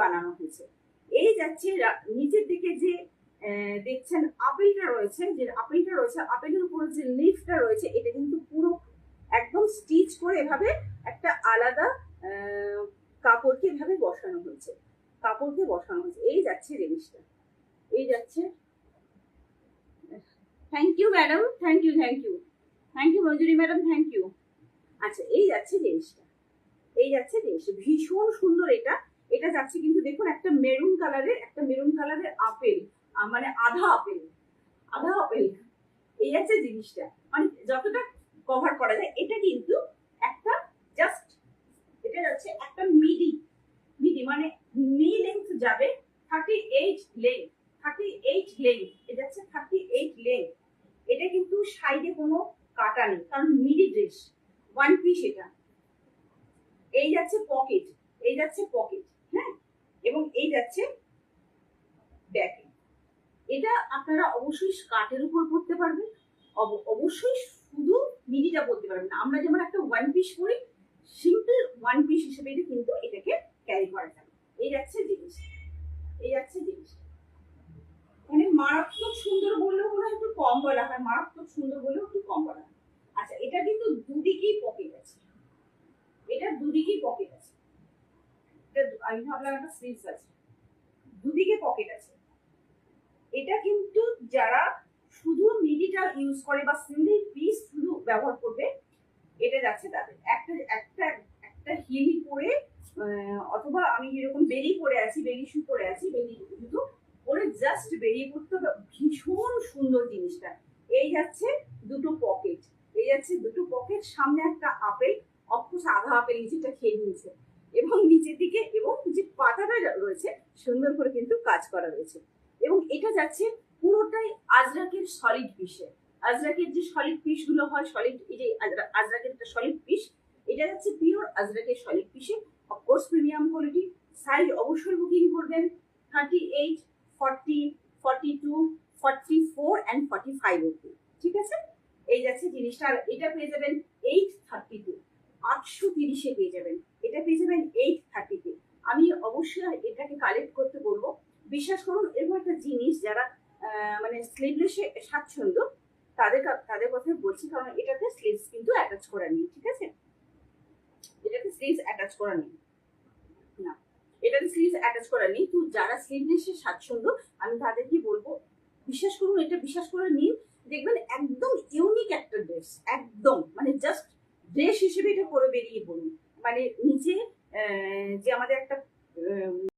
বানানো হয়েছে। এই যাচ্ছে নিচের দিকে যে দেখছেন আপেলটা রয়েছে, আপেলের উপরে যে লিফটা রয়েছে, এটা কিন্তু পুরো একদম স্টিচ করে এভাবে একটা আলাদা কাপড়কে এভাবে বসানো হয়েছে, এই যাচ্ছে জিনিসটা, এই যাচ্ছে। Thank you madam, thank you Manjuri madam, thank you. আচ্ছা, এই যাচ্ছে জিনিসটা, ভীষণ সুন্দর। এটা যাচ্ছে কিন্তু দেখুন একটা মেরুন কালারের আপেল, মানে আধা আপেল। এই যাচ্ছে জিনিসটা, মানে যতটা কভার করা যায়। এটা কিন্তু একটা জাস্ট, এটা যাচ্ছে একটা মিডি মানে নি লেন্থ যাবে, 38 লেন্থ, এটা যাচ্ছে 38 লেন্থ। এটা কিন্তু সাইডে কোনো কাটা নেই, কারণ মিডি ড্রেস, ওয়ান পিস এটা। এই যাচ্ছে পকেট, হ্যাঁ, এবং এই যাচ্ছে ব্যাকে। এটা আপনারা অবশ্যই স্কার্টের উপর পরতে পারবেন, অবশ্যই শুধু মিডিটা পরতে পারবেন না। আমরা যেমন একটা ওয়ান পিস পরি, সিম্পল ওয়ান পিস হিসেবে কিন্তু এটাকে ক্যারি করা যাবে। এই যাচ্ছে জিনিস, মানে মারাত্মক সুন্দর বললেও মনে হয় একটু কম বলা হয়, আচ্ছা, এটা কিন্তু দুদিকেই পকেট আছে, আমি ভাবলাম একটা স্লিভস আছে, দুদিকে পকেট আছে। এটা কিন্তু যারা শুধু মিডিটা ইউজ করে বা সিঙ্গেল পিস শুধু ব্যবহার করবে, এটা যাচ্ছে তাদের। একটা হিল পরে, অথবা আমি যেরকম বেলি পরে আছি, বেলি শু পরে আছি, বেলি জুতো পরে জাস্ট বেরিয়ে পড়তে হবে। ভীষণ সুন্দর জিনিসটা। এই যাচ্ছে দুটো পকেট, সামনে একটা আপেল, অফকোর্স আধা আপেল নিচেটা খেয়ে নিয়েছে, এবং নিচের দিকে এবং যে পাতাটা রয়েছে সুন্দর করে কিন্তু কাজ করা রয়েছে। এবং এটা যাচ্ছে পুরোটাই আজরাকের সলিড পিসে, আজরাকের যে সলিড পিস গুলো হয়, সলিড, এই যে আজরাকের একটা সলিড পিস, এটা যাচ্ছে পিওর আজরাকের সলিড পিসে, অফকোর্স প্রিমিয়াম কোয়ালিটি। সাইজ অবশ্যই বুকিং করবেন 38, 40, 42, 44 and 45 অবধি, ঠিক আছে? এই যাচ্ছে জিনিসটা। আর এটা পেয়ে যাবেন 832, 830-এ পেয়ে যাবেন, এটা পেয়ে যাবেন 830-তে। আমি অবশ্যই এটাকে কালেক্ট করতে বলবো। বিশ্বাস করুন, এরকম একটা জিনিস যারা মানে স্লিভলেসে স্বাচ্ছন্দ্য, তাদের কথা বলছি, কারণ এটাতে স্লিভস কিন্তু অ্যাটাচ করা নেই, ঠিক আছে? এটাতে স্লিভস অ্যাটাচ করা নেই, না, এটাতে স্লিভস অ্যাটাচ করা নেই। তো যারা স্লিভলেসে স্বাচ্ছন্দ্য, আমি তাদেরকে বলবো বিশ্বাস করুন, এটা বিশ্বাস করে নিন, দেখবেন একদম ইউনিক একটা ড্রেস, একদম মানে জাস্ট ড্রেস হিসেবে এটা পরে বেরিয়ে পড়ুন। মানে নিচে যে আমাদের একটা